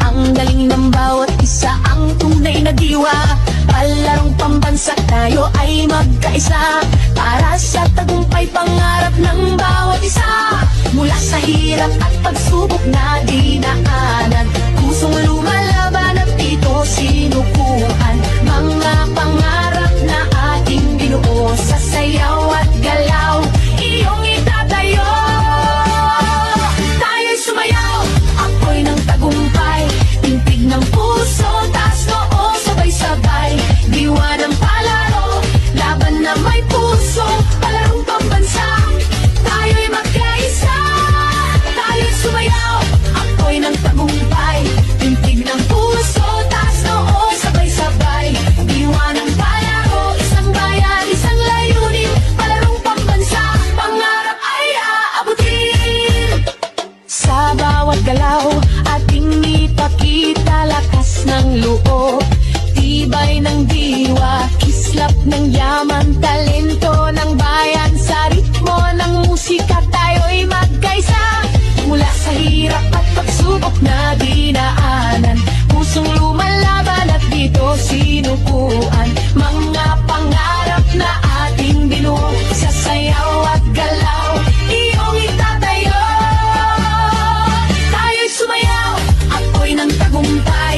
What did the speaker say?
Ang galing ng bawat isa, ang tunay na diwa. Palarong pambansa, tayo ay magkaisa. Para sa tagumpay, pangarap ng bawat isa. Mula sa hirap at pagsubok na dinaanan, pusong lumalaban at dito sinukuhan. Mga pangarap na ating binuo, sa sayaw at galaw iyong itatayo. Tayo'y sumayaw, apoy ng tagumpay, tintig ng puso, taas noo, sabay-sabay. Diwa ng palaro, laban na may puso, palarong pambansa, tayo'y magkaisa. Tayo'y sumayaw, apoy ng tagumpay, tintig ng puso, taas noo, sabay-sabay. Diwa ng palaro, isang bayan, isang layunin, palarong pambansa, pangarap ay aabutin. Sa bawat galaw, ating ipakita lakas ng loob, tibay ng diwa, kislap ng yaman, talento ng bayan. Sa ritmo ng musika, tayo'y magkaisa. Mula sa hirap at pagsubok na dinaanan, pusong lumalaban at dito sinukuan. Mga pangarap na ating binuo, sa sayaw at galaw iyong itatayo. Tayo'y sumayaw, apoy ng tagumpay,